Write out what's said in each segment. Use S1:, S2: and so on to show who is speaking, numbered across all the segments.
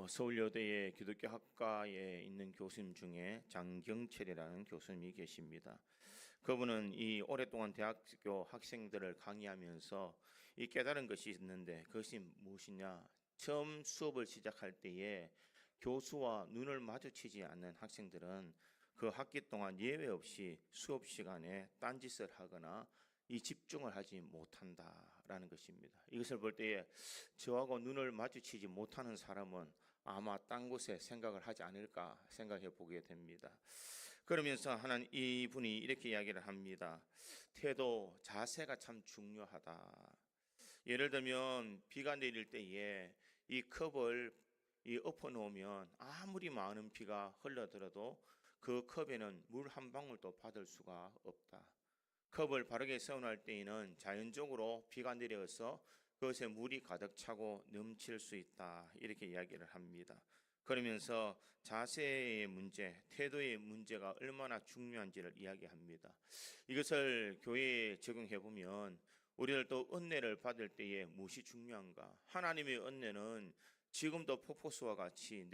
S1: 서울여대의 기독교학과에 있는 교수님 중에 장경철이라는 교수님이 계십니다. 그분은 이 오랫동안 대학교 학생들을 강의하면서 이 깨달은 것이 있는데 그것이 무엇이냐? 처음 수업을 시작할 때에 교수와 눈을 마주치지 않는 학생들은 그 학기 동안 예외 없이 수업 시간에 딴짓을 하거나 이 집중을 하지 못한다라는 것입니다. 이것을 볼 때에 저하고 눈을 마주치지 못하는 사람은 아마 딴 곳에 생각을 하지 않을까 생각해 보게 됩니다. 그러면서 이분이 이렇게 이야기를 합니다. 태도, 자세가 참 중요하다. 예를 들면 비가 내릴 때에 이 컵을 엎어 놓으면 아무리 많은 비가 흘러들어도 그 컵에는 물 한 방울도 받을 수가 없다. 컵을 바르게 세워놓을 때에는 자연적으로 비가 내려서 그것에 물이 가득 차고 넘칠 수 있다. 이렇게 이야기를 합니다. 그러면서 자세의 문제, 태도의 문제가 얼마나 중요한지를 이야기합니다. 이것을 교회에 적용해 보면 우리들도 은혜를 받을 때에 무엇이 중요한가? 하나님의 은혜는 지금도 폭포수와 같이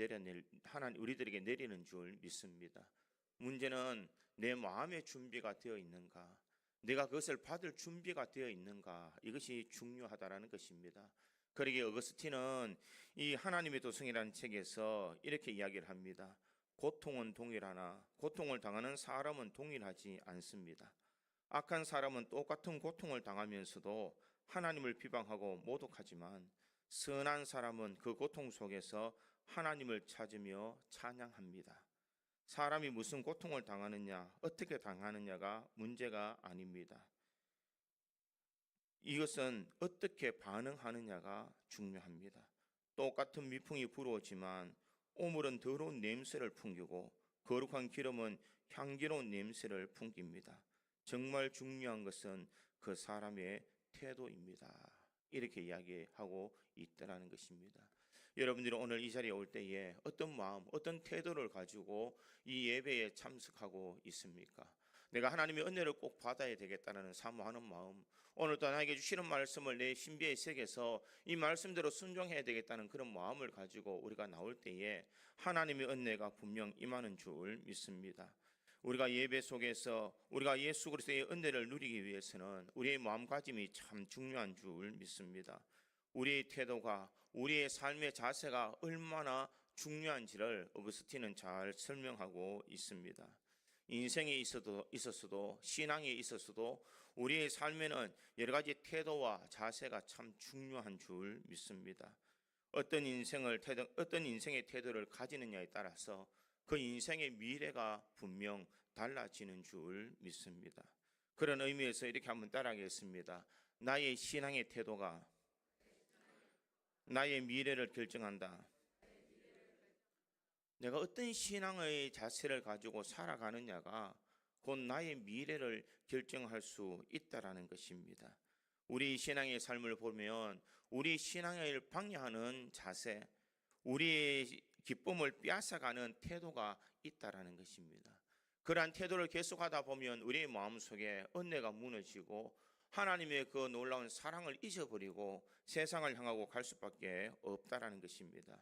S1: 우리들에게 내리는 줄 믿습니다. 문제는 내 마음의 준비가 되어 있는가? 내가 그것을 받을 준비가 되어 있는가? 이것이 중요하다라는 것입니다. 그러기에 어거스틴은 이 하나님의 도성이라는 책에서 이렇게 이야기를 합니다. 고통은 동일하나 고통을 당하는 사람은 동일하지 않습니다. 악한 사람은 똑같은 고통을 당하면서도 하나님을 비방하고 모독하지만 선한 사람은 그 고통 속에서 하나님을 찾으며 찬양합니다. 사람이 무슨 고통을 당하느냐, 어떻게 당하느냐가 문제가 아닙니다. 이것은 어떻게 반응하느냐가 중요합니다. 똑같은 미풍이 불어오지만 오물은 더러운 냄새를 풍기고 거룩한 기름은 향기로운 냄새를 풍깁니다. 정말 중요한 것은 그 사람의 태도입니다. 이렇게 이야기하고 있다는 것입니다. 여러분들이 오늘 이 자리에 올 때에 어떤 마음, 어떤 태도를 가지고 이 예배에 참석하고 있습니까? 내가 하나님의 은혜를 꼭 받아야 되겠다는 사모하는 마음, 오늘도 나에게 주시는 말씀을 내 신비의 세계에서 이 말씀대로 순종해야 되겠다는 그런 마음을 가지고 우리가 나올 때에 하나님의 은혜가 분명 임하는 줄 믿습니다. 우리가 예배 속에서 우리가 예수 그리스도의 은혜를 누리기 위해서는 우리의 마음가짐이 참 중요한 줄 믿습니다. 우리의 태도가, 우리의 삶의 자세가 얼마나 중요한지를 어거스틴은 잘 설명하고 있습니다. 인생에 있었어도 신앙에 있었어도 우리의 삶에는 여러 가지 태도와 자세가 참 중요한 줄 믿습니다. 어떤 인생의 태도를 가지느냐에 따라서 그 인생의 미래가 분명 달라지는 줄 믿습니다. 그런 의미에서 이렇게 한번 따라하겠습니다. 나의 신앙의 태도가 나의 미래를 결정한다. 내가 어떤 신앙의 자세를 가지고 살아가느냐가 곧 나의 미래를 결정할 수 있다라는 것입니다. 우리 신앙의 삶을 보면 우리 신앙을 방해하는 자세, 우리의 기쁨을 빼앗아가는 태도가 있다라는 것입니다. 그러한 태도를 계속하다 보면 우리의 마음속에 은혜가 무너지고 하나님의 그 놀라운 사랑을 잊어버리고 세상을 향하고 갈 수밖에 없다라는 것입니다.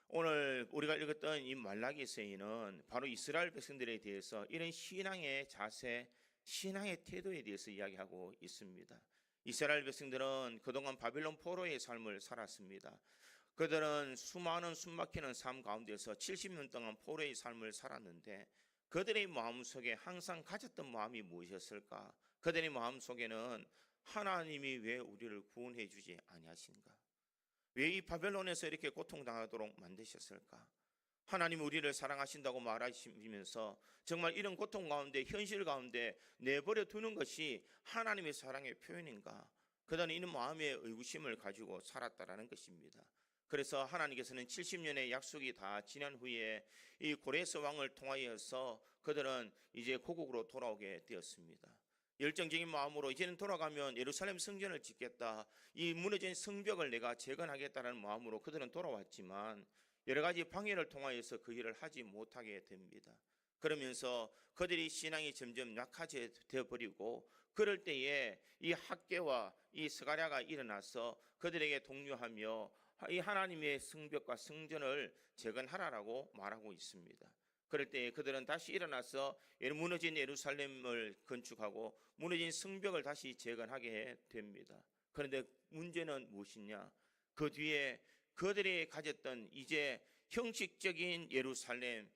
S1: 오늘 우리가 읽었던 이 말라기서에는 바로 이스라엘 백성들에 대해서 이런 신앙의 자세, 신앙의 태도에 대해서 이야기하고 있습니다. 이스라엘 백성들은 그동안 바빌론 포로의 삶을 살았습니다. 그들은 수많은 숨막히는 삶 가운데서 70년 동안 포로의 삶을 살았는데 그들의 마음속에 항상 가졌던 마음이 무엇이었을까? 그들의 마음속에는 하나님이 왜 우리를 구원해 주지 아니하신가? 왜 이 바벨론에서 이렇게 고통당하도록 만드셨을까? 하나님 우리를 사랑하신다고 말하시면서 정말 이런 고통 가운데 현실 가운데 내버려 두는 것이 하나님의 사랑의 표현인가? 그들은 이런 마음의 의구심을 가지고 살았다라는 것입니다. 그래서 하나님께서는 70년의 약속이 다 지난 후에 이 고레스 왕을 통하여서 그들은 이제 고국으로 돌아오게 되었습니다. 열정적인 마음으로 이제는 돌아가면 예루살렘 성전을 짓겠다, 이 무너진 성벽을 내가 재건하겠다는 마음으로 그들은 돌아왔지만 여러 가지 방해를 통하여서 그 일을 하지 못하게 됩니다. 그러면서 그들이 신앙이 점점 약해져 버리고 그럴 때에 이 학개와 이 스가랴가 일어나서 그들에게 독려하며 이 하나님의 성벽과 성전을 재건하라라고 말하고 있습니다. 그럴 때 그들은 다시 일어나서 무너진 예루살렘을 건축하고 무너진 성벽을 다시 재건하게 됩니다. 그런데 문제는 무엇이냐? 그 뒤에 그들이 가졌던 이제 형식적인 예루살렘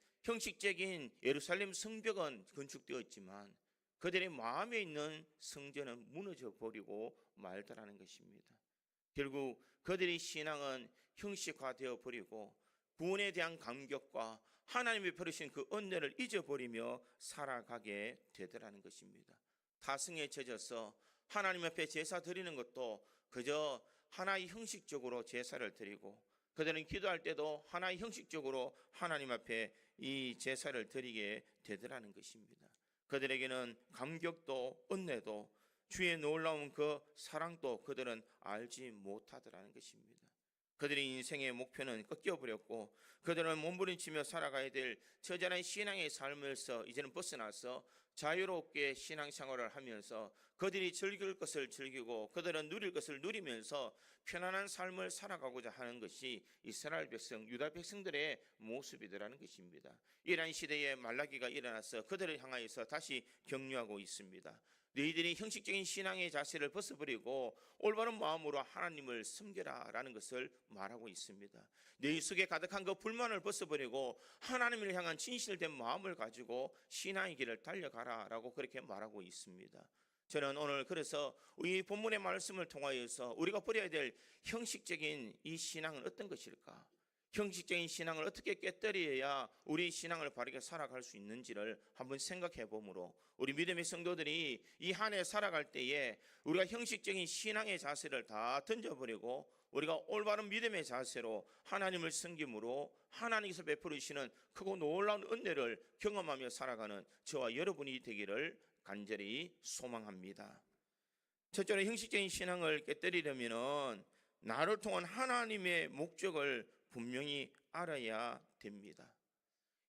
S1: 성벽은 건축되었지만 그들의 마음에 있는 성전은 무너져 버리고 말더라는 것입니다. 결국 그들의 신앙은 형식화되어 버리고 구원에 대한 감격과 하나님이 베푸신 그 은혜를 잊어버리며 살아가게 되더라는 것입니다. 타성에 젖어서 하나님 앞에 제사 드리는 것도 그저 하나의 형식적으로 제사를 드리고, 그들은 기도할 때도 하나의 형식적으로 하나님 앞에 이 제사를 드리게 되더라는 것입니다. 그들에게는 감격도 은혜도 주의 놀라운 그 사랑도 그들은 알지 못하더라는 것입니다. 그들의 인생의 목표는 꺾여버렸고 그들은 몸부림치며 살아가야 될 처절한 신앙의 삶에서 이제는 벗어나서 자유롭게 신앙생활을 하면서 그들이 즐길 것을 즐기고 그들은 누릴 것을 누리면서 편안한 삶을 살아가고자 하는 것이 이스라엘 백성, 유다 백성들의 모습이더라는 것입니다. 이러한 시대에 말라기가 일어나서 그들을 향하여서 다시 격려하고 있습니다. 너희들이 형식적인 신앙의 자세를 벗어버리고 올바른 마음으로 하나님을 섬겨라 라는 것을 말하고 있습니다. 너희 속에 가득한 그 불만을 벗어버리고 하나님을 향한 진실된 마음을 가지고 신앙의 길을 달려가라 라고 그렇게 말하고 있습니다. 저는 오늘 그래서 이 본문의 말씀을 통하여서 우리가 버려야 될 형식적인 이 신앙은 어떤 것일까? 형식적인 신앙을 어떻게 깨뜨려야 우리 신앙을 바르게 살아갈 수 있는지를 한번 생각해 보므로 우리 믿음의 성도들이 이 한 해 살아갈 때에 우리가 형식적인 신앙의 자세를 다 던져버리고 우리가 올바른 믿음의 자세로 하나님을 섬김으로 하나님께서 베풀으시는 크고 놀라운 은혜를 경험하며 살아가는 저와 여러분이 되기를 간절히 소망합니다. 첫째로 형식적인 신앙을 깨뜨리려면 나를 통한 하나님의 목적을 분명히 알아야 됩니다.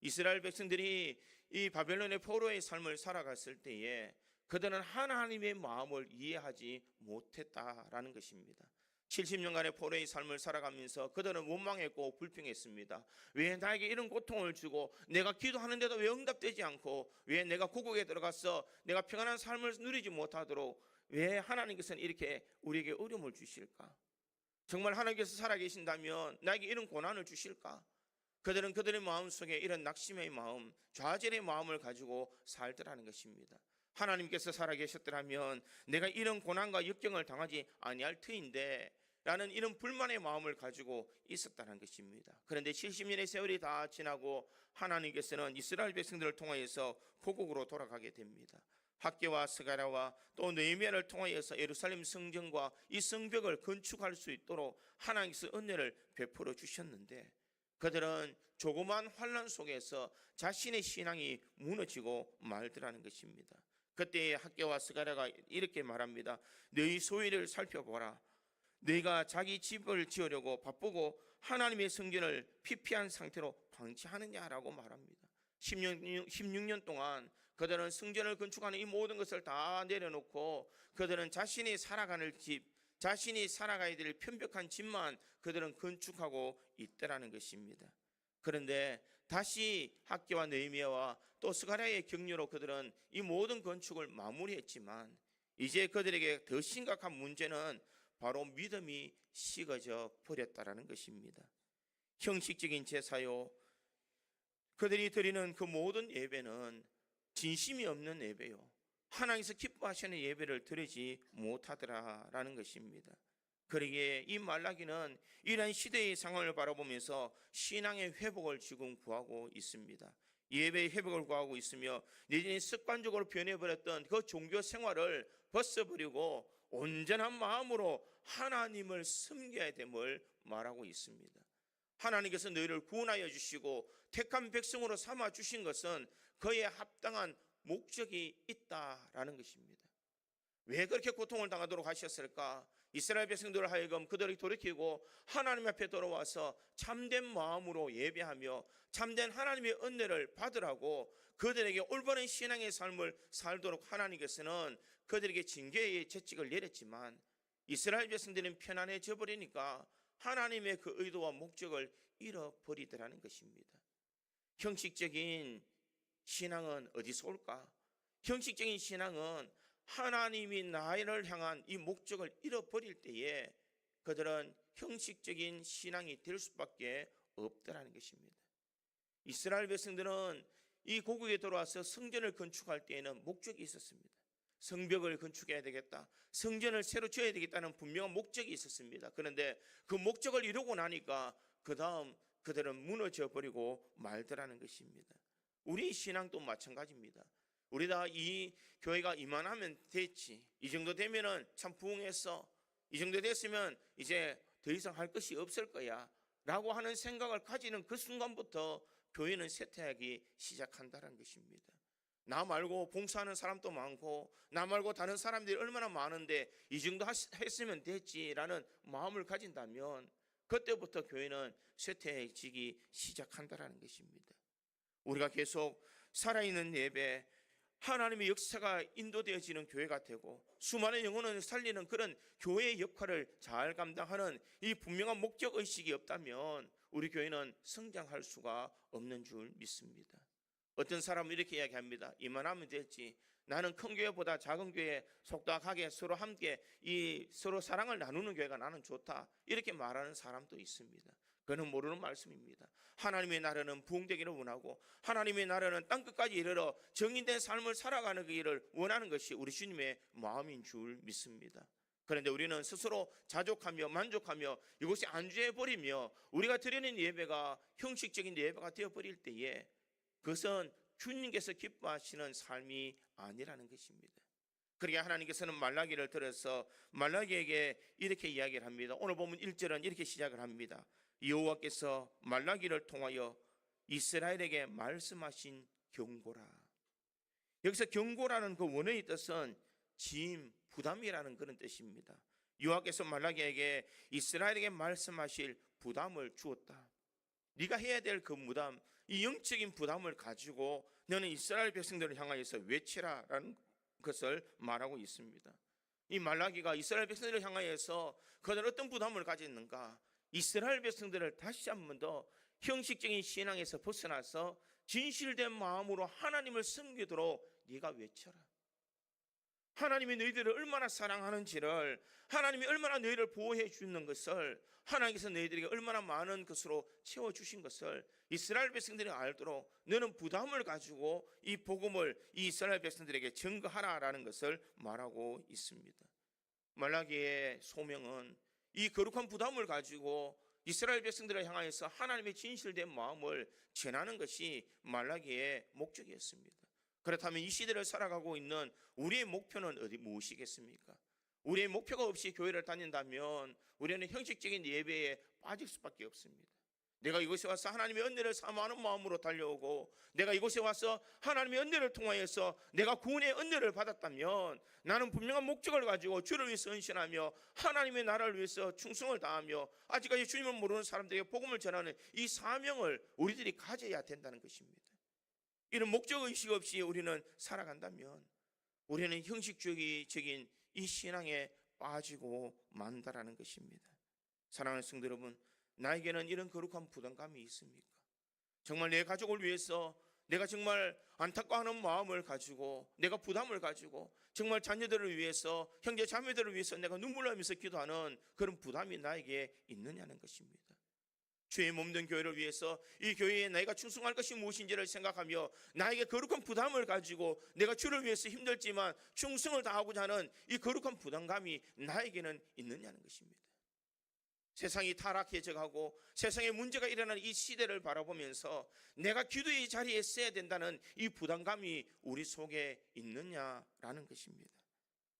S1: 이스라엘 백성들이 이 바벨론의 포로의 삶을 살아갔을 때에 그들은 하나님의 마음을 이해하지 못했다라는 것입니다. 70년간의 포로의 삶을 살아가면서 그들은 원망했고 불평했습니다. 왜 나에게 이런 고통을 주고 내가 기도하는데도 왜 응답되지 않고 왜 내가 고국에 들어가서 내가 평안한 삶을 누리지 못하도록 왜 하나님께서는 이렇게 우리에게 어려움을 주실까? 정말 하나님께서 살아계신다면 나에게 이런 고난을 주실까? 그들은 그들의 마음속에 이런 낙심의 마음, 좌절의 마음을 가지고 살더라는 것입니다. 하나님께서 살아계셨더라면 내가 이런 고난과 역경을 당하지 아니할 터인데 라는 이런 불만의 마음을 가지고 있었다는 것입니다. 그런데 70년의 세월이 다 지나고 하나님께서는 이스라엘 백성들을 통하여서 고국으로 돌아가게 됩니다. 학개와 스가랴와 또 느헤미야를 통하여서 예루살렘 성전과 이 성벽을 건축할 수 있도록 하나님께서 은혜를 베풀어 주셨는데 그들은 조그만 환난 속에서 자신의 신앙이 무너지고 말더라는 것입니다. 그때 학개와 스가랴가 이렇게 말합니다. 너희 소위를 살펴보라. 너희가 자기 집을 지으려고 바쁘고 하나님의 성전을 피폐한 상태로 방치하느냐라고 말합니다. 16년 동안 그들은 성전을 건축하는 이 모든 것을 다 내려놓고 그들은 자신이 살아가는 집, 자신이 살아가야 될 편벽한 집만 그들은 건축하고 있더라는 것입니다. 그런데 다시 학개와 느헤미야와 또 스가랴의 격려로 그들은 이 모든 건축을 마무리했지만 이제 그들에게 더 심각한 문제는 바로 믿음이 식어져 버렸다라는 것입니다. 형식적인 제사요, 그들이 드리는 그 모든 예배는 진심이 없는 예배요, 하나님께서 기뻐하시는 예배를 드리지 못하더라라는 것입니다. 그러기에 이 말라기는 이러한 시대의 상황을 바라보면서 신앙의 회복을 지금 구하고 있습니다. 예배의 회복을 구하고 있으며 내진이 습관적으로 변해버렸던 그 종교 생활을 벗어버리고 온전한 마음으로 하나님을 섬겨야 됨을 말하고 있습니다. 하나님께서 너희를 구원하여 주시고 택한 백성으로 삼아 주신 것은 그에 합당한 목적이 있다라는 것입니다. 왜 그렇게 고통을 당하도록 하셨을까? 이스라엘 백성들을 하여금 그들이 돌이키고 하나님 앞에 돌아와서 참된 마음으로 예배하며 참된 하나님의 은혜를 받으라고 그들에게 올바른 신앙의 삶을 살도록 하나님께서는 그들에게 징계의 채찍을 내렸지만 이스라엘 백성들은 편안해져 버리니까 하나님의 그 의도와 목적을 잃어버리더라는 것입니다. 형식적인 신앙은 어디서 올까? 형식적인 신앙은 하나님이 나를 향한 이 목적을 잃어버릴 때에 그들은 형식적인 신앙이 될 수밖에 없다라는 것입니다. 이스라엘 백성들은 이 고국에 돌아와서 성전을 건축할 때에는 목적이 있었습니다. 성벽을 건축해야 되겠다, 성전을 새로 지어야 되겠다는 분명한 목적이 있었습니다. 그런데 그 목적을 이루고 나니까 그 다음 그들은 무너져 버리고 말더라는 것입니다. 우리 신앙도 마찬가지입니다. 우리 다 이 교회가 이만하면 됐지, 이 정도 되면은 참 부흥했어, 이 정도 됐으면 이제 더 이상 할 것이 없을 거야 라고 하는 생각을 가지는 그 순간부터 교회는 쇠퇴하기 시작한다는 것입니다. 나 말고 봉사하는 사람도 많고 나 말고 다른 사람들이 얼마나 많은데 이 정도 했으면 됐지라는 마음을 가진다면 그때부터 교회는 쇠퇴해지기 시작한다는 것입니다. 우리가 계속 살아있는 예배, 하나님의 역사가 인도되어지는 교회가 되고 수많은 영혼을 살리는 그런 교회의 역할을 잘 감당하는 이 분명한 목적의식이 없다면 우리 교회는 성장할 수가 없는 줄 믿습니다. 어떤 사람은 이렇게 이야기합니다. 이만하면 됐지, 나는 큰 교회보다 작은 교회에 속닥하게 서로 함께 서로 사랑을 나누는 교회가 나는 좋다, 이렇게 말하는 사람도 있습니다. 그는 모르는 말씀입니다. 하나님의 나라는 부흥되기를 원하고 하나님의 나라는 땅끝까지 이르러 정인된 삶을 살아가는 길을 원하는 것이 우리 주님의 마음인 줄 믿습니다. 그런데 우리는 스스로 자족하며 만족하며 이것이 안주해버리며 우리가 드리는 예배가 형식적인 예배가 되어버릴 때에 그것은 주님께서 기뻐하시는 삶이 아니라는 것입니다. 그러게 하나님께서는 말라기를 들어서 말라기에게 이렇게 이야기를 합니다. 오늘 보면 1절은 이렇게 시작을 합니다. 여호와께서 말라기를 통하여 이스라엘에게 말씀하신 경고라. 여기서 경고라는 그 원어의 뜻은 짐, 부담이라는 그런 뜻입니다. 여호와께서 말라기에게 이스라엘에게 말씀하실 부담을 주었다. 네가 해야 될 그 부담, 이 영적인 부담을 가지고 너는 이스라엘 백성들을 향하여서 외치라라는 것을 말하고 있습니다. 이 말라기가 이스라엘 백성들을 향하여서 그들 어떤 부담을 가졌는가? 이스라엘 백성들을 다시 한 번 더 형식적인 신앙에서 벗어나서 진실된 마음으로 하나님을 섬기도록 네가 외쳐라. 하나님이 너희들을 얼마나 사랑하는지를, 하나님이 얼마나 너희를 보호해 주는 것을, 하나님께서 너희들에게 얼마나 많은 것으로 채워주신 것을 이스라엘 백성들이 알도록 너는 부담을 가지고 이 복음을 이 이스라엘 백성들에게 증거하라라는 것을 말하고 있습니다. 말라기의 소명은 이 거룩한 부담을 가지고 이스라엘 백성들을 향하여서 하나님의 진실된 마음을 전하는 것이 말라기의 목적이었습니다. 그렇다면 이 시대를 살아가고 있는 우리의 목표는 무엇이겠습니까? 우리의 목표가 없이 교회를 다닌다면 우리는 형식적인 예배에 빠질 수밖에 없습니다. 내가 이곳에 와서 하나님의 은혜를 사모하는 마음으로 달려오고 내가 이곳에 와서 하나님의 은혜를 통하여서 내가 구원의 은혜를 받았다면 나는 분명한 목적을 가지고 주를 위해서 헌신하며 하나님의 나라를 위해서 충성을 다하며 아직까지 주님을 모르는 사람들에게 복음을 전하는 이 사명을 우리들이 가져야 된다는 것입니다. 이런 목적의식 없이 우리는 살아간다면 우리는 형식적인 이 신앙에 빠지고 만다라는 것입니다. 사랑하는 성도 여러분, 나에게는 이런 거룩한 부담감이 있습니까? 정말 내 가족을 위해서 내가 정말 안타까워하는 마음을 가지고 내가 부담을 가지고 정말 자녀들을 위해서 형제 자매들을 위해서 내가 눈물 나면서 기도하는 그런 부담이 나에게 있느냐는 것입니다. 주의 몸된 교회를 위해서 이 교회에 내가 충성할 것이 무엇인지를 생각하며 나에게 거룩한 부담을 가지고 내가 주를 위해서 힘들지만 충성을 다하고자 하는 이 거룩한 부담감이 나에게는 있느냐는 것입니다. 세상이 타락해져가고 세상에 문제가 일어나는 이 시대를 바라보면서 내가 기도의 자리에 있어야 된다는 이 부담감이 우리 속에 있느냐라는 것입니다.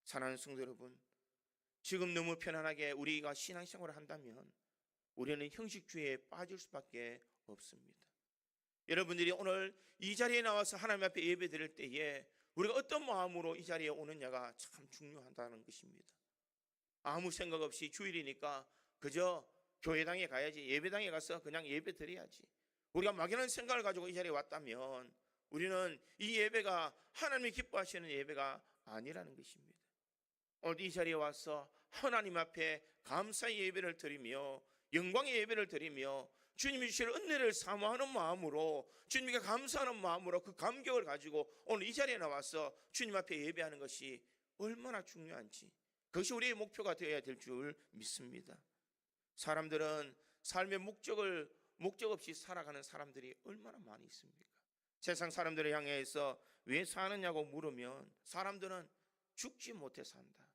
S1: 사랑하는 성도 여러분, 지금 너무 편안하게 우리가 신앙생활을 한다면 우리는 형식주의에 빠질 수밖에 없습니다. 여러분들이 오늘 이 자리에 나와서 하나님 앞에 예배 드릴 때에 우리가 어떤 마음으로 이 자리에 오느냐가 참 중요하다는 것입니다. 아무 생각 없이 주일이니까 그저 교회당에 가야지, 예배당에 가서 그냥 예배 드려야지, 우리가 막연한 생각을 가지고 이 자리에 왔다면 우리는 이 예배가 하나님이 기뻐하시는 예배가 아니라는 것입니다. 오늘 이 자리에 와서 하나님 앞에 감사의 예배를 드리며 영광의 예배를 드리며 주님이 주실 은혜를 사모하는 마음으로, 주님께 감사하는 마음으로 그 감격을 가지고 오늘 이 자리에 나와서 주님 앞에 예배하는 것이 얼마나 중요한지, 그것이 우리의 목표가 되어야 될 줄 믿습니다. 사람들은 삶의 목적 없이 살아가는 사람들이 얼마나 많이 있습니까? 세상 사람들을 향해서 왜 사느냐고 물으면 사람들은 죽지 못해 산다,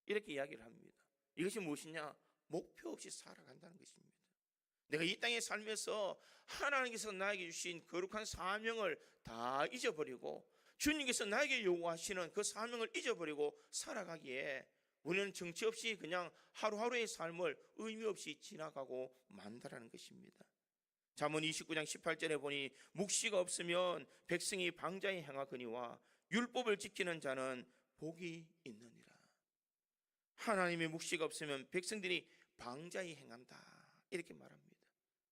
S1: 이렇게 이야기를 합니다. 이것이 무엇이냐? 목표 없이 살아간다는 것입니다. 내가 이 땅에 살면서 하나님께서 나에게 주신 거룩한 사명을 다 잊어버리고, 주님께서 나에게 요구하시는 그 사명을 잊어버리고 살아가기에 우리는 정치 없이 그냥 하루하루의 삶을 의미 없이 지나가고 만다라는 것입니다. 잠언 29장 18절에 보니 묵시가 없으면 백성이 방자에 행하거니와 율법을 지키는 자는 복이 있느니라. 하나님의 묵시가 없으면 백성들이 방자에 행한다, 이렇게 말합니다.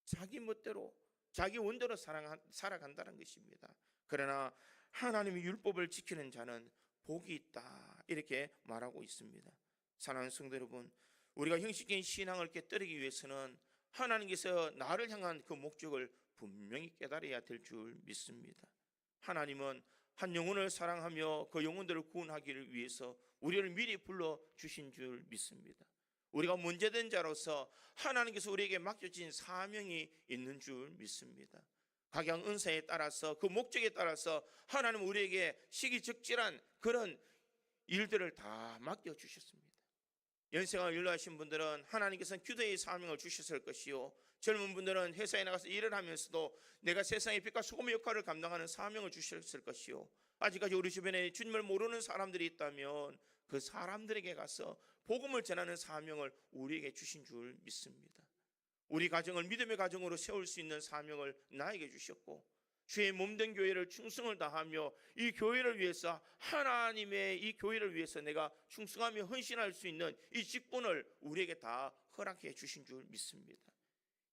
S1: 자기 멋대로 자기 원대로 살아간다는 것입니다. 그러나 하나님의 율법을 지키는 자는 복이 있다, 이렇게 말하고 있습니다. 사랑하는 성도 여러분, 우리가 형식적인 신앙을 깨뜨리기 위해서는 하나님께서 나를 향한 그 목적을 분명히 깨달아야 될 줄 믿습니다. 하나님은 한 영혼을 사랑하며 그 영혼들을 구원하기를 위해서 우리를 미리 불러주신 줄 믿습니다. 우리가 문제된 자로서 하나님께서 우리에게 맡겨진 사명이 있는 줄 믿습니다. 각양 은사에 따라서 그 목적에 따라서 하나님은 우리에게 시기적절한 그런 일들을 다 맡겨주셨습니다. 연세가 연로하신 분들은 하나님께서는 기도의 사명을 주셨을 것이요, 젊은 분들은 회사에 나가서 일을 하면서도 내가 세상의 빛과 소금의 역할을 감당하는 사명을 주셨을 것이요, 아직까지 우리 주변에 주님을 모르는 사람들이 있다면 그 사람들에게 가서 복음을 전하는 사명을 우리에게 주신 줄 믿습니다. 우리 가정을 믿음의 가정으로 세울 수 있는 사명을 나에게 주셨고, 주의 몸된 교회를 충성을 다하며 이 교회를 위해서, 하나님의 이 교회를 위해서 내가 충성하며 헌신할 수 있는 이 직분을 우리에게 다 허락해 주신 줄 믿습니다.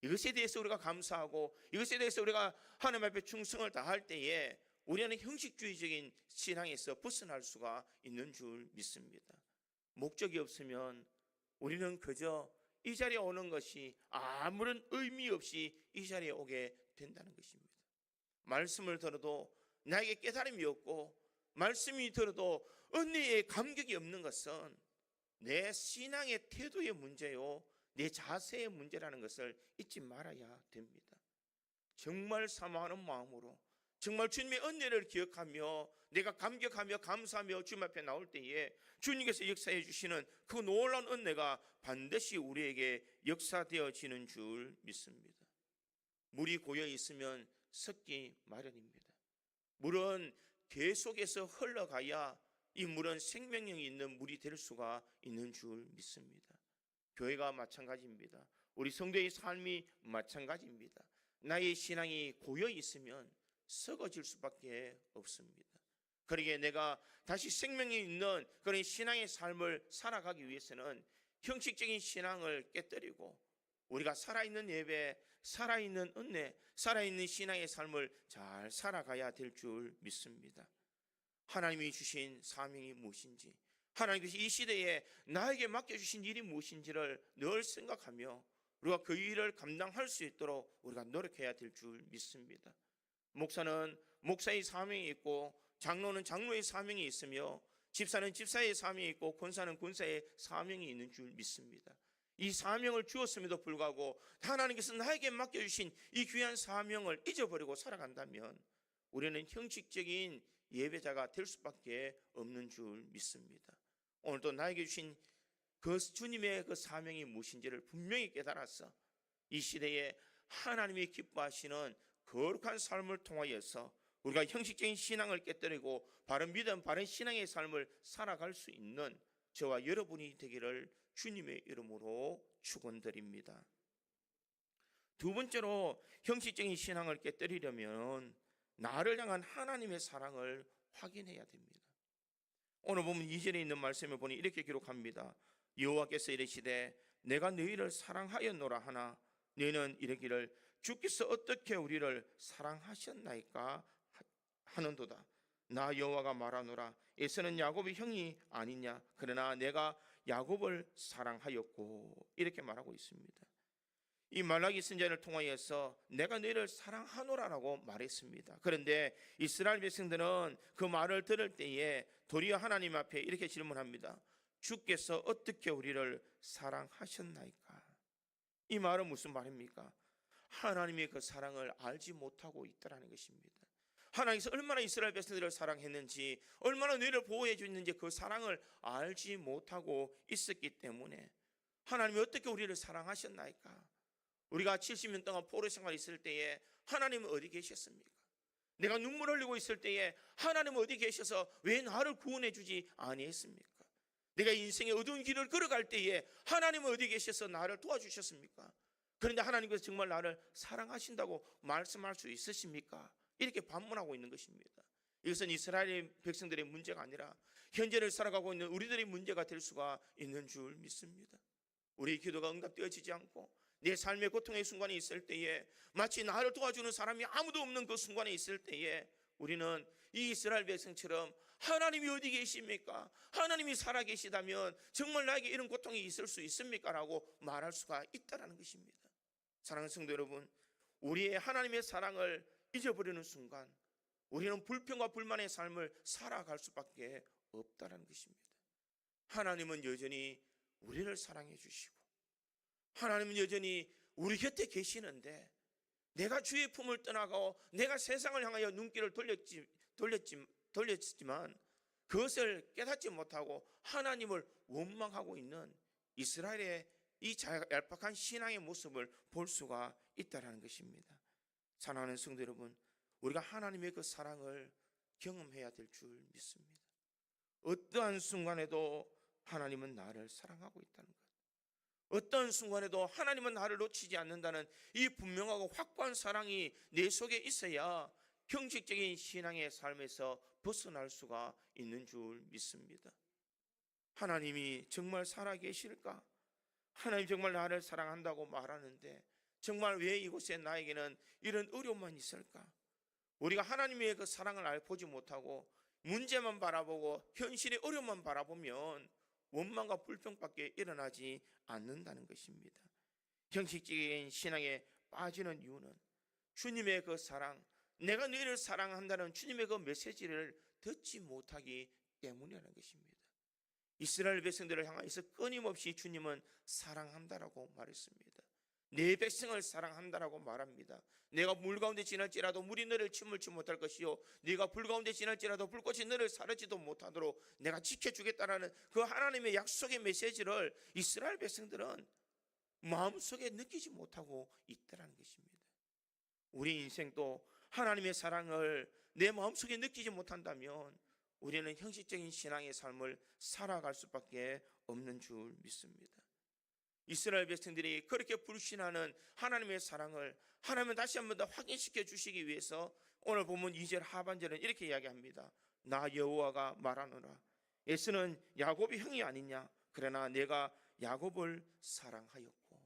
S1: 이것에 대해서 우리가 감사하고 이것에 대해서 우리가 하나님 앞에 충성을 다할 때에 우리는 형식주의적인 신앙에서 벗어날 수가 있는 줄 믿습니다. 목적이 없으면 우리는 그저 이 자리에 오는 것이 아무런 의미 없이 이 자리에 오게 된다는 것입니다. 말씀을 들어도 나에게 깨달음이 없고, 말씀이 들어도 은혜의 감격이 없는 것은 내 신앙의 태도의 문제요, 내 자세의 문제라는 것을 잊지 말아야 됩니다. 정말 사모하는 마음으로, 정말 주님의 은혜를 기억하며 내가 감격하며 감사하며 주님 앞에 나올 때에 주님께서 역사해 주시는 그 놀라운 은혜가 반드시 우리에게 역사되어지는 줄 믿습니다. 물이 고여 있으면 섞기 마련입니다. 물은 계속해서 흘러가야 이 물은 생명력이 있는 물이 될 수가 있는 줄 믿습니다. 교회가 마찬가지입니다. 우리 성도의 삶이 마찬가지입니다. 나의 신앙이 고여 있으면 썩어질 수밖에 없습니다. 그러기에 내가 다시 생명이 있는 그런 신앙의 삶을 살아가기 위해서는 형식적인 신앙을 깨뜨리고 우리가 살아있는 예배, 살아있는 은혜, 살아있는 신앙의 삶을 잘 살아가야 될 줄 믿습니다. 하나님이 주신 사명이 무엇인지, 하나님께서 이 시대에 나에게 맡겨주신 일이 무엇인지를 늘 생각하며 우리가 그 일을 감당할 수 있도록 우리가 노력해야 될 줄 믿습니다. 목사는 목사의 사명이 있고, 장로는 장로의 사명이 있으며, 집사는 집사의 사명이 있고, 권사는 권사의 사명이 있는 줄 믿습니다. 이 사명을 주었음에도 불구하고 하나님께서 나에게 맡겨주신 이 귀한 사명을 잊어버리고 살아간다면 우리는 형식적인 예배자가 될 수밖에 없는 줄 믿습니다. 오늘도 나에게 주신 그 주님의 그 사명이 무엇인지를 분명히 깨달아서 이 시대에 하나님이 기뻐하시는 거룩한 삶을 통하여서 우리가 형식적인 신앙을 깨뜨리고 바른 믿음, 바른 신앙의 삶을 살아갈 수 있는 저와 여러분이 되기를 주님의 이름으로 축원드립니다. 두 번째로 형식적인 신앙을 깨뜨리려면 나를 향한 하나님의 사랑을 확인해야 됩니다. 오늘 보면 2절에 있는 말씀을 보니 이렇게 기록합니다. 여호와께서 이르시되 내가 너희를 사랑하였노라 하나 너희는 이르기를 주께서 어떻게 우리를 사랑하셨나이까 하는도다. 나 여호와가 말하노라 에서는 야곱의 형이 아니냐 그러나 내가 야곱을 사랑하였고, 이렇게 말하고 있습니다. 이 말라기 선지자를 통하여서 내가 너희를 사랑하노라라고 말했습니다. 그런데 이스라엘 백성들은 그 말을 들을 때에 도리어 하나님 앞에 이렇게 질문합니다. 주께서 어떻게 우리를 사랑하셨나이까? 이 말은 무슨 말입니까? 하나님의 그 사랑을 알지 못하고 있다는 것입니다. 하나님께서 얼마나 이스라엘 백성들을 사랑했는지, 얼마나 너희를 보호해 주는지 그 사랑을 알지 못하고 있었기 때문에 하나님이 어떻게 우리를 사랑하셨나이까? 우리가 70년 동안 포로 생활 있을 때에 하나님은 어디 계셨습니까? 내가 눈물 흘리고 있을 때에 하나님은 어디 계셔서 왜 나를 구원해 주지 아니했습니까? 내가 인생의 어두운 길을 걸어갈 때에 하나님은 어디 계셔서 나를 도와주셨습니까? 그런데 하나님께서 정말 나를 사랑하신다고 말씀할 수 있으십니까? 이렇게 반문하고 있는 것입니다. 이것은 이스라엘 백성들의 문제가 아니라 현재를 살아가고 있는 우리들의 문제가 될 수가 있는 줄 믿습니다. 우리의 기도가 응답되어지지 않고 내 삶의 고통의 순간이 있을 때에, 마치 나를 도와주는 사람이 아무도 없는 그 순간에 있을 때에 우리는 이 이스라엘 백성처럼 하나님이 어디 계십니까? 하나님이 살아계시다면 정말 나에게 이런 고통이 있을 수 있습니까? 라고 말할 수가 있다는 것입니다. 사랑하는 성도 여러분, 우리의 하나님의 사랑을 잊어버리는 순간 우리는 불평과 불만의 삶을 살아갈 수밖에 없다는 것입니다. 하나님은 여전히 우리를 사랑해 주시고 하나님은 여전히 우리 곁에 계시는데, 내가 주의 품을 떠나고 내가 세상을 향하여 눈길을 돌렸지만 그것을 깨닫지 못하고 하나님을 원망하고 있는 이스라엘의 이 얄팍한 신앙의 모습을 볼 수가 있다는 것입니다. 사랑하는 성도 여러분, 우리가 하나님의 그 사랑을 경험해야 될 줄 믿습니다. 어떠한 순간에도 하나님은 나를 사랑하고 있다는 것, 어떤 순간에도 하나님은 나를 놓치지 않는다는 이 분명하고 확고한 사랑이 내 속에 있어야 형식적인 신앙의 삶에서 벗어날 수가 있는 줄 믿습니다. 하나님이 정말 살아계실까? 하나님 정말 나를 사랑한다고 말하는데 정말 왜 이곳에 나에게는 이런 어려움만 있을까? 우리가 하나님의 그 사랑을 보지 못하고 문제만 바라보고 현실의 어려움만 바라보면 원망과 불평밖에 일어나지 않는다는 것입니다. 형식적인 신앙에 빠지는 이유는 주님의 그 사랑, 내가 너희를 사랑한다는 주님의 그 메시지를 듣지 못하기 때문이라는 것입니다. 이스라엘 백성들을 향해서 끊임없이 주님은 사랑한다라고 말했습니다. 내 백성을 사랑한다라고 말합니다. 내가 물 가운데 지날지라도 물이 너를 침몰치 못할 것이요 네가 불 가운데 지날지라도 불꽃이 너를 사르지도 못하도록 내가 지켜주겠다라는 그 하나님의 약속의 메시지를 이스라엘 백성들은 마음속에 느끼지 못하고 있다는 것입니다. 우리 인생도 하나님의 사랑을 내 마음속에 느끼지 못한다면 우리는 형식적인 신앙의 삶을 살아갈 수밖에 없는 줄 믿습니다. 이스라엘 백성들이 그렇게 불신하는 하나님의 사랑을 하나님은 다시 한 번 더 확인시켜 주시기 위해서 오늘 보면 2절 하반절은 이렇게 이야기합니다. 나 여호와가 말하노라, 에서는 야곱이 형이 아니냐? 그러나 내가 야곱을 사랑하였고.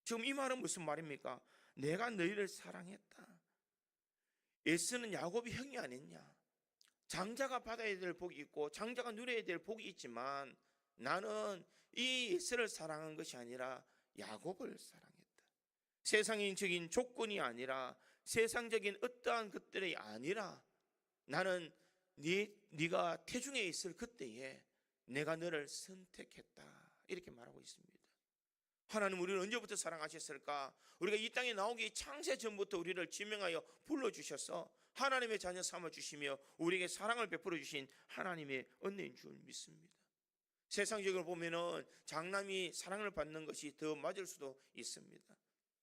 S1: 지금 이 말은 무슨 말입니까? 내가 너희를 사랑했다. 에서는 야곱이 형이 아니냐? 장자가 받아야 될 복이 있고 장자가 누려야 될 복이 있지만 나는 이 에서를 사랑한 것이 아니라 야곱을 사랑했다. 세상적인 조건이 아니라 세상적인 어떠한 것들이 아니라 나는 네가 태중에 있을 그때에 내가 너를 선택했다, 이렇게 말하고 있습니다. 하나님 우리를 언제부터 사랑하셨을까? 우리가 이 땅에 나오기 창세 전부터 우리를 지명하여 불러주셔서 하나님의 자녀 삼아주시며 우리에게 사랑을 베풀어 주신 하나님의 은혜인 줄 믿습니다. 세상적으로 보면은 장남이 사랑을 받는 것이 더 맞을 수도 있습니다.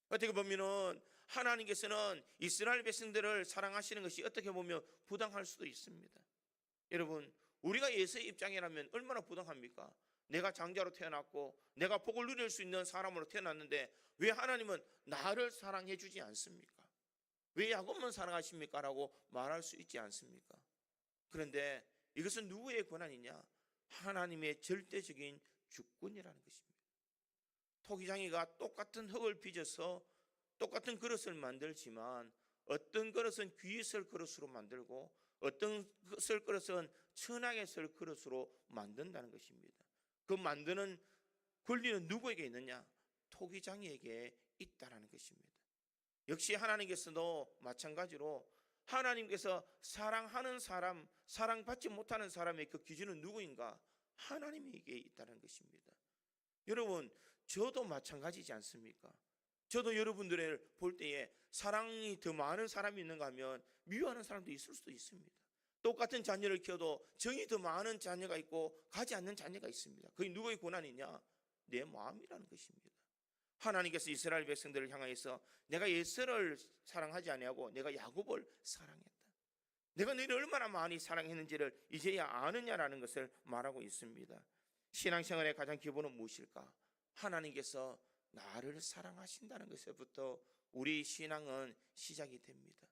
S1: 어떻게 보면은 하나님께서는 이스라엘 백성들을 사랑하시는 것이 어떻게 보면 부당할 수도 있습니다. 여러분, 우리가 예수의 입장이라면 얼마나 부당합니까? 내가 장자로 태어났고 내가 복을 누릴 수 있는 사람으로 태어났는데 왜 하나님은 나를 사랑해 주지 않습니까? 왜 야곱만 사랑하십니까? 라고 말할 수 있지 않습니까? 그런데 이것은 누구의 권한이냐? 하나님의 절대적인 주권이라는 것입니다. 토기장이가 똑같은 흙을 빚어서 똑같은 그릇을 만들지만 어떤 그릇은 귀히 쓸 그릇으로 만들고 어떤 쓸 그릇은 천하게 쓸 그릇으로 만든다는 것입니다. 그 만드는 권리는 누구에게 있느냐? 토기장이에게 있다라는 것입니다. 역시 하나님께서도 마찬가지로 하나님께서 사랑하는 사람, 사랑받지 못하는 사람의 그 기준은 누구인가? 하나님에게 있다는 것입니다. 여러분, 저도 마찬가지지 않습니까? 저도 여러분들을 볼 때에 사랑이 더 많은 사람이 있는가 하면 미워하는 사람도 있을 수도 있습니다. 똑같은 자녀를 키워도 정이 더 많은 자녀가 있고 가지 않는 자녀가 있습니다. 그게 누구의 고난이냐? 내 마음이라는 것입니다. 하나님께서 이스라엘 백성들을 향하여서 내가 에서를 사랑하지 아니하고 내가 야곱을 사랑했다. 내가 너희를 얼마나 많이 사랑했는지를 이제야 아느냐라는 것을 말하고 있습니다. 신앙생활의 가장 기본은 무엇일까? 하나님께서 나를 사랑하신다는 것에부터 우리 신앙은 시작이 됩니다.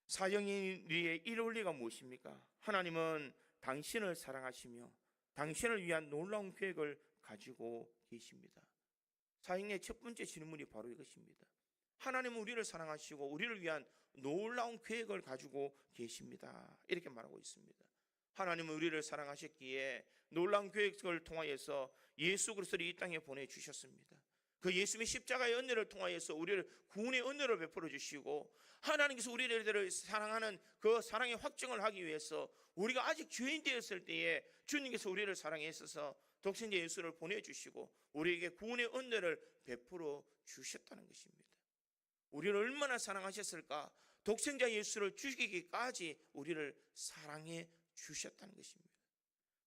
S1: 사형리의 이 원리가 무엇입니까? 하나님은 당신을 사랑하시며 당신을 위한 놀라운 계획을 가지고 계십니다. 사형리의 첫 번째 질문이 바로 이것입니다. 하나님은 우리를 사랑하시고 우리를 위한 놀라운 계획을 가지고 계십니다. 이렇게 말하고 있습니다. 하나님은 우리를 사랑하셨기에 놀라운 계획을 통하여서 예수 그리스도를 이 땅에 보내주셨습니다. 그 예수님의 십자가의 은혜를 통하여서 우리를 구원의 은혜를 베풀어 주시고 하나님께서 우리를 사랑하는 그 사랑의 확증을 하기 위해서 우리가 아직 죄인 되었을 때에 주님께서 우리를 사랑하셔서 독생자 예수를 보내주시고 우리에게 구원의 은혜를 베풀어 주셨다는 것입니다. 우리를 얼마나 사랑하셨을까? 독생자 예수를 죽이기까지 우리를 사랑해 주셨다는 것입니다.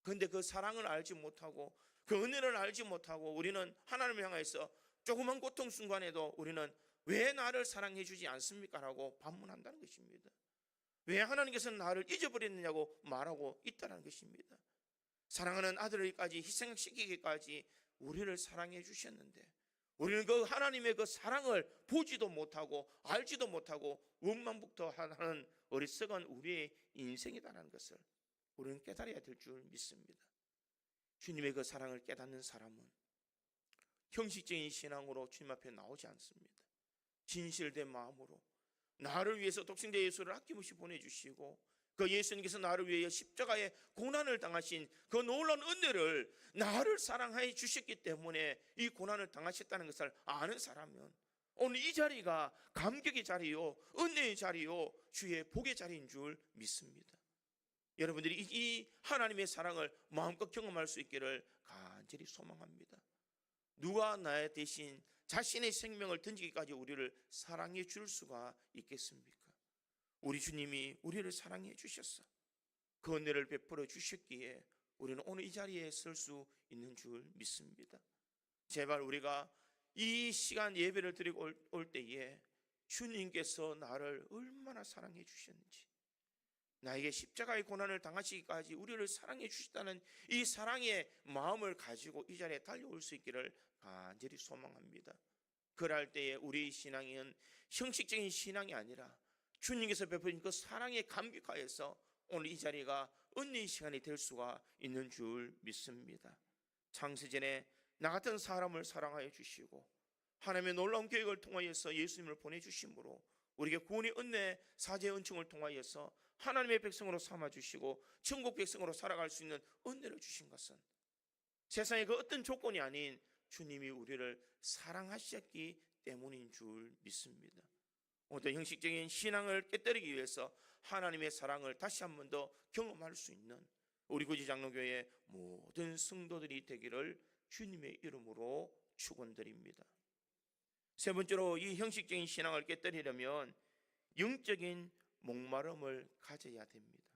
S1: 그런데 그 사랑을 알지 못하고 그 은혜를 알지 못하고 우리는 하나님을 향해서 조그만 고통 순간에도 우리는 왜 나를 사랑해 주지 않습니까? 라고 반문한다는 것입니다. 왜 하나님께서는 나를 잊어버렸느냐고 말하고 있다는 것입니다. 사랑하는 아들까지 희생시키기까지 우리를 사랑해 주셨는데 우리는 그 하나님의 그 사랑을 보지도 못하고 알지도 못하고 원망부터 어리석은 우리의 인생이다라는 것을 우리는 깨달아야 될 줄 믿습니다. 주님의 그 사랑을 깨닫는 사람은 형식적인 신앙으로 주님 앞에 나오지 않습니다. 진실된 마음으로 나를 위해서 독생자 예수를 아낌없이 보내주시고 그 예수님께서 나를 위해 십자가의 고난을 당하신 그 놀라운 은혜를 나를 사랑해 주셨기 때문에 이 고난을 당하셨다는 것을 아는 사람은 오늘 이 자리가 감격의 자리요 은혜의 자리요 주의 복의 자리인 줄 믿습니다. 여러분들이 이 하나님의 사랑을 마음껏 경험할 수 있기를 간절히 소망합니다. 누가 나의 대신 자신의 생명을 던지기까지 우리를 사랑해 줄 수가 있겠습니까? 우리 주님이 우리를 사랑해 주셨어. 그 은혜를 베풀어 주셨기에 우리는 오늘 이 자리에 설 수 있는 줄 믿습니다. 제발 우리가 이 시간 예배를 드리고 올 때에 주님께서 나를 얼마나 사랑해 주셨는지, 나에게 십자가의 고난을 당하시기까지 우리를 사랑해 주셨다는 이 사랑의 마음을 가지고 이 자리에 달려올 수 있기를 간절히 소망합니다. 그럴 때에 우리의 신앙은 형식적인 신앙이 아니라 주님께서 베푸신 그 사랑에 감격하여서 오늘 이 자리가 은혜의 시간이 될 수가 있는 줄 믿습니다. 창세전에 나 같은 사람을 사랑하여 주시고 하나님의 놀라운 계획을 통하여서 예수님을 보내주심으로 우리에게 구원의 은혜, 사죄의 은총을 통하여서 하나님의 백성으로 삼아주시고 천국 백성으로 살아갈 수 있는 은혜를 주신 것은 세상의 그 어떤 조건이 아닌 주님이 우리를 사랑하셨기 때문인 줄 믿습니다. 오늘 형식적인 신앙을 깨뜨리기 위해서 하나님의 사랑을 다시 한 번 더 경험할 수 있는 우리 구지장로교회 모든 성도들이 되기를 주님의 이름으로 축원드립니다. 세 번째로 이 형식적인 신앙을 깨뜨리려면 영적인 목마름을 가져야 됩니다.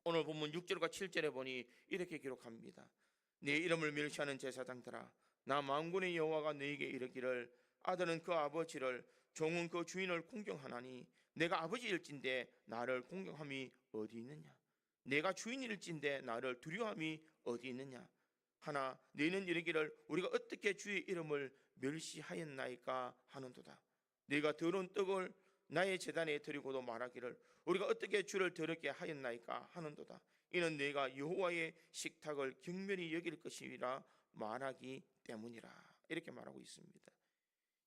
S1: 오늘 본문 6절과 7절에 보니 이렇게 기록합니다. 내 이름을 멸시하는 제사장들아, 나 만군의 여호와가 너에게 이르기를 아들은 그 아버지를 종은 그 주인을 공경하나니 내가 아버지일진데 나를 공경함이 어디 있느냐? 내가 주인일진데 나를 두려움이 어디 있느냐? 하나 너희는 이르기를 우리가 어떻게 주의 이름을 멸시하였나이까 하는도다. 네가 더러운 떡을 나의 제단에 드리고도 말하기를 우리가 어떻게 주를 더럽게 하였나이까 하는도다. 이는 네가 여호와의 식탁을 경멸히 여길 것이라 말하기 때문이라. 이렇게 말하고 있습니다.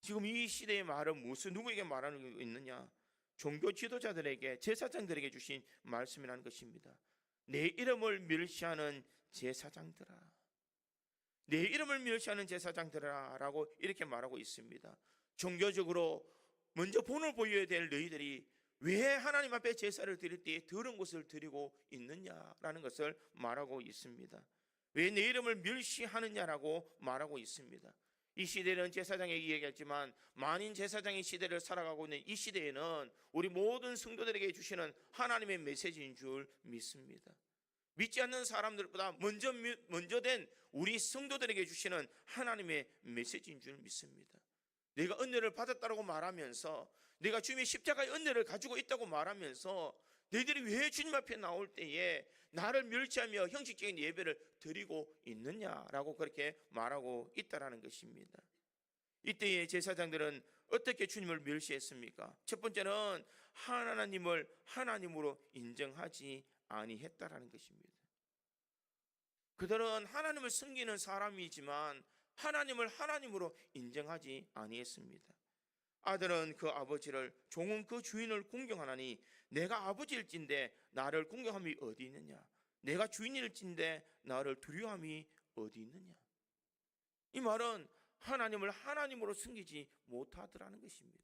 S1: 지금 이 시대의 말은 무슨 누구에게 말하고 있느냐? 종교 지도자들에게, 제사장들에게 주신 말씀이라는 것입니다. 내 이름을 멸시하는 제사장들아, 내 이름을 멸시하는 제사장들아라고 이렇게 말하고 있습니다. 종교적으로 먼저 본을 보여야 될 너희들이 왜 하나님 앞에 제사를 드릴 때에 더러운 것을 드리고 있느냐라는 것을 말하고 있습니다. 왜 내 이름을 멸시하느냐라고 말하고 있습니다. 이 시대는 제사장에게 얘기했지만 만인 제사장의 시대를 살아가고 있는 이 시대에는 우리 모든 성도들에게 주시는 하나님의 메시지인 줄 믿습니다. 믿지 않는 사람들보다 먼저 된 우리 성도들에게 주시는 하나님의 메시지인 줄 믿습니다. 내가 은혜를 받았다고 말하면서, 내가 주님의 십자가의 은혜를 가지고 있다고 말하면서 너희들이 왜 주님 앞에 나올 때에 나를 멸시하며 형식적인 예배를 드리고 있느냐라고 그렇게 말하고 있다라는 것입니다. 이때의 제사장들은 어떻게 주님을 멸시했습니까? 첫 번째는 하나님을 하나님으로 인정하지 아니했다라는 것입니다. 그들은 하나님을 섬기는 사람이지만 하나님을 하나님으로 인정하지 아니했습니다. 아들은 그 아버지를, 종은 그 주인을 공경하나니 내가 아버지일진데 나를 공경함이 어디 있느냐? 내가 주인일진데 나를 두려움이 어디 있느냐? 이 말은 하나님을 하나님으로 섬기지 못하더라는 것입니다.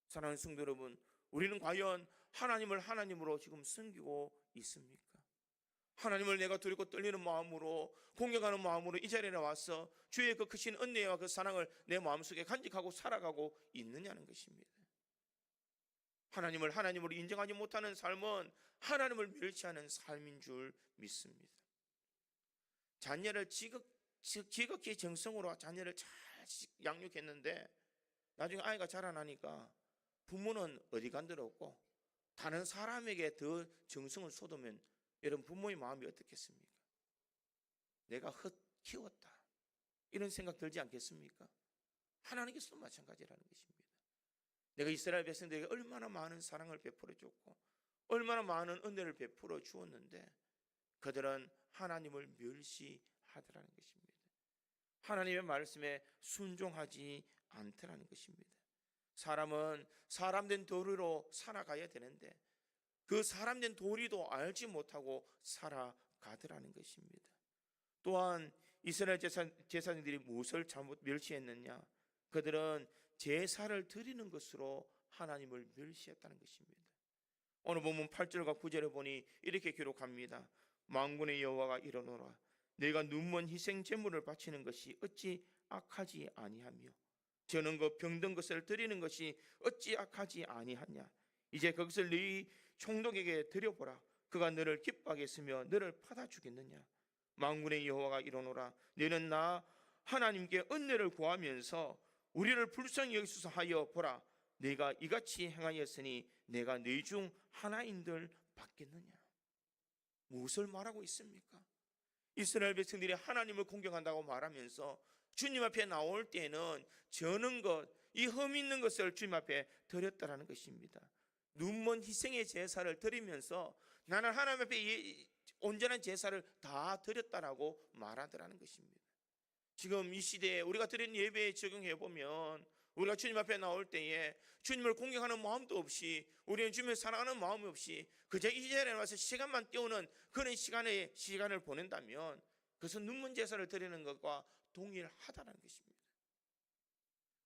S1: 사랑하는 성도 여러분, 우리는 과연 하나님을 하나님으로 지금 섬기고 있습니까? 하나님을 내가 두렵고 떨리는 마음으로, 공경하는 마음으로 이 자리에 와서 주의 그 크신 은혜와 그 사랑을 내 마음속에 간직하고 살아가고 있느냐는 것입니다. 하나님을 하나님으로 인정하지 못하는 삶은 하나님을 멸시하는 삶인 줄 믿습니다. 자녀를 지극히 정성으로 자녀를 잘 양육했는데 나중에 아이가 자라나니까 부모는 어디 간데도 없고 다른 사람에게 더 정성을 쏟으면 여러분, 부모의 마음이 어떻겠습니까? 내가 헛 키웠다, 이런 생각 들지 않겠습니까? 하나님께서도 마찬가지라는 것입니다. 내가 이스라엘 백성들에게 얼마나 많은 사랑을 베풀어 줬고 얼마나 많은 은혜를 베풀어 주었는데 그들은 하나님을 멸시하더라는 것입니다. 하나님의 말씀에 순종하지 않더라는 것입니다. 사람은 사람된 도리로 살아가야 되는데 그 사람된 도리도 알지 못하고 살아가더라는 것입니다. 또한 이스라엘 제사장들이 무엇을 잘못 멸시했느냐? 그들은 제사를 드리는 것으로 하나님을 멸시했다는 것입니다. 오늘 본문 8절과 9절에 보니 이렇게 기록합니다. 만군의 여호와가 이르노라, 내가 눈먼 희생 제물을 바치는 것이 어찌 악하지 아니하며 저는 그 병든 것을 드리는 것이 어찌 악하지 아니하냐? 이제 그것을 네 총독에게 드려보라. 그가 너를 기뻐하게 했으며 너를 받아주겠느냐? 만군의 여호와가 이르노라, 너는 나 하나님께 은혜를 구하면서 우리를 불쌍히 여기소서 하여 보라. 내가 이같이 행하였으니 내가 너희 중 하나인들 받겠느냐? 무엇을 말하고 있습니까? 이스라엘 백성들이 하나님을 공경한다고 말하면서 주님 앞에 나올 때에는 저는 것, 이 흠 있는 것을 주님 앞에 드렸다라는 것입니다. 눈먼 희생의 제사를 드리면서 나는 하나님 앞에 온전한 제사를 다 드렸다라고 말하더라는 것입니다. 지금 이 시대에 우리가 드린 예배에 적용해 보면 우리가 주님 앞에 나올 때에 주님을 공경하는 마음도 없이, 우리는 주님을 사랑하는 마음이 없이 그저 이 자리에 와서 시간만 때우는 그런 시간을 보낸다면 그것은 눈먼 제사를 드리는 것과 동일하다는 것입니다.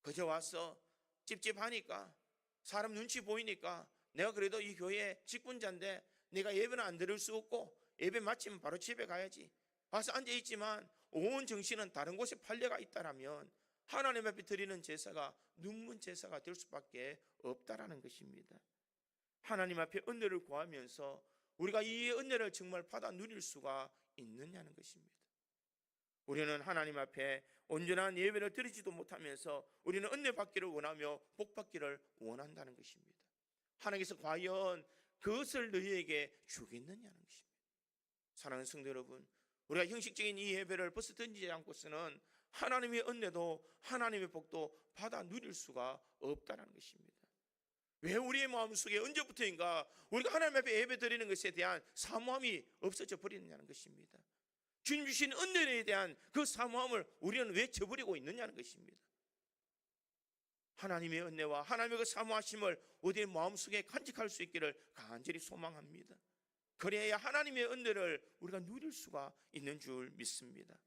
S1: 그저 와서 찝찝하니까, 사람 눈치 보이니까 내가 그래도 이 교회 직분자인데 내가 예배는 안 드릴 수 없고 예배 마치면 바로 집에 가야지 와서 앉아있지만 온 정신은 다른 곳에 팔려가 있다라면 하나님 앞에 드리는 제사가 눈먼 제사가 될 수밖에 없다라는 것입니다. 하나님 앞에 은혜를 구하면서 우리가 이 은혜를 정말 받아 누릴 수가 있느냐는 것입니다. 우리는 하나님 앞에 온전한 예배를 드리지도 못하면서 우리는 은혜 받기를 원하며 복 받기를 원한다는 것입니다. 하나님께서 과연 그것을 너희에게 주겠느냐는 것입니다. 사랑하는 성도 여러분, 우리가 형식적인 이 예배를 벌써 던지지 않고서는 하나님의 은혜도 하나님의 복도 받아 누릴 수가 없다는 것입니다. 왜 우리의 마음속에 언제부터인가 우리가 하나님 앞에 예배 드리는 것에 대한 사모함이 없어져 버리느냐는 것입니다. 주님 주신 은혜에 대한 그 사모함을 우리는 왜 저버리고 있느냐는 것입니다. 하나님의 은혜와 하나님의 그 사모하심을 우리의 마음속에 간직할 수 있기를 간절히 소망합니다. 그래야 하나님의 은혜를 우리가 누릴 수가 있는 줄 믿습니다.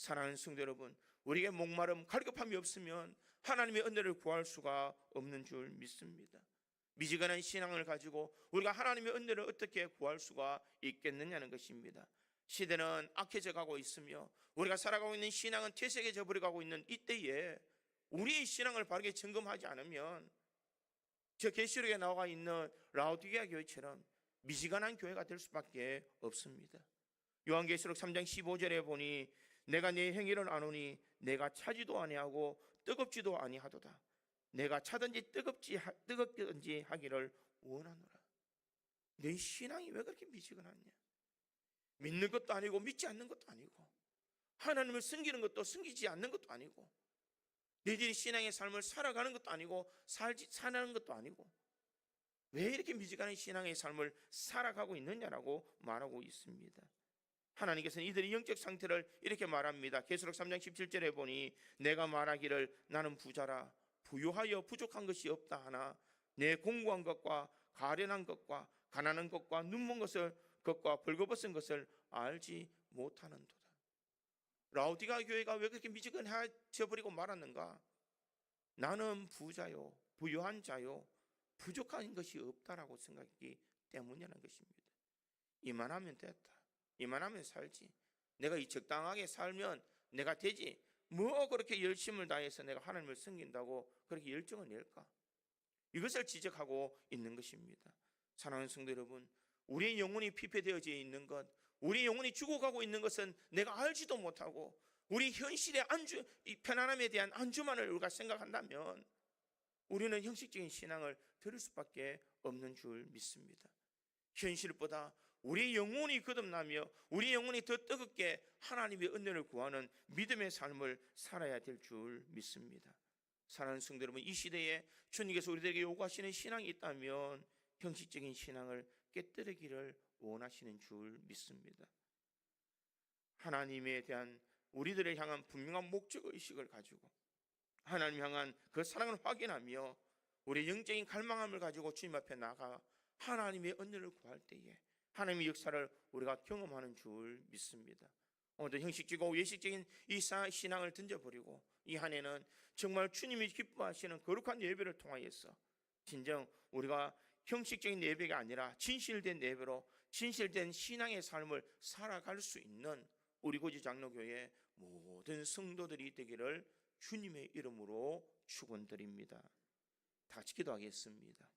S1: 사랑하는 성도 여러분, 우리에게 목마름, 갈급함이 없으면 하나님의 은혜를 구할 수가 없는 줄 믿습니다. 미지근한 신앙을 가지고 우리가 하나님의 은혜를 어떻게 구할 수가 있겠느냐는 것입니다. 시대는 악해져 가고 있으며 우리가 살아가고 있는 신앙은 퇴색해져 버려가고 있는 이때에 우리의 신앙을 바르게 점검하지 않으면 저 계시록에 나와 있는 라오디게아 교회처럼 미지근한 교회가 될 수밖에 없습니다. 요한계시록 3장 15절에 보니 내가 네 행위를 아노니 내가 차지도 아니하고 뜨겁지도 아니하도다. 내가 차든지 뜨겁든지 하기를 원하노라. 내 신앙이 왜 그렇게 미지근하냐? 믿는 것도 아니고 믿지 않는 것도 아니고 하나님을 섬기는 것도 섬기지 않는 것도 아니고 너희들이 신앙의 삶을 살아가는 것도 아니고 사는 것도 아니고 왜 이렇게 미지근한 신앙의 삶을 살아가고 있느냐라고 말하고 있습니다. 하나님께서는 이들의 영적 상태를 이렇게 말합니다. 계시록 3장 17절에 보니 내가 말하기를 나는 부자라 부유하여 부족한 것이 없다 하나 내 공고한 것과 가련한 것과 가난한 것과 눈먼 것과 벌거벗은 것을 알지 못하는도다. 라오디게아 교회가 왜 그렇게 미지근해져 버리고 말았는가? 나는 부자요 부유한 자요 부족한 것이 없다라고 생각했기 때문이라는 것입니다. 이만하면 됐다. 이만하면 살지. 내가 이 적당하게 살면 내가 되지. 뭐 그렇게 열심을 다해서 내가 하나님을 섬긴다고 그렇게 열정을 낼까? 이것을 지적하고 있는 것입니다. 사랑하는 성도 여러분, 우리의 영혼이 피폐되어져 있는 것, 우리의 영혼이 죽어가고 있는 것은 내가 알지도 못하고 우리 현실의 이 편안함에 대한 안주만을 우리가 생각한다면 우리는 형식적인 신앙을 들을 수밖에 없는 줄 믿습니다. 현실보다 우리 영혼이 거듭나며 우리 영혼이 더 뜨겁게 하나님의 은혜를 구하는 믿음의 삶을 살아야 될 줄 믿습니다. 사랑하는 성도 여러분, 이 시대에 주님께서 우리들에게 요구하시는 신앙이 있다면 형식적인 신앙을 깨뜨리기를 원하시는 줄 믿습니다. 하나님에 대한 우리들을 향한 분명한 목적의식을 가지고 하나님 향한 그 사랑을 확인하며 우리의 영적인 갈망함을 가지고 주님 앞에 나가 하나님의 은혜를 구할 때에 하나님의 역사를 우리가 경험하는 줄 믿습니다. 오늘도 형식적이고 외식적인 이 신앙을 던져버리고 이 한 해는 정말 주님이 기뻐하시는 거룩한 예배를 통하여서 진정 우리가 형식적인 예배가 아니라 진실된 예배로 진실된 신앙의 삶을 살아갈 수 있는 우리 고지 장로교회 모든 성도들이 되기를 주님의 이름으로 축원드립니다. 다 같이 기도하겠습니다.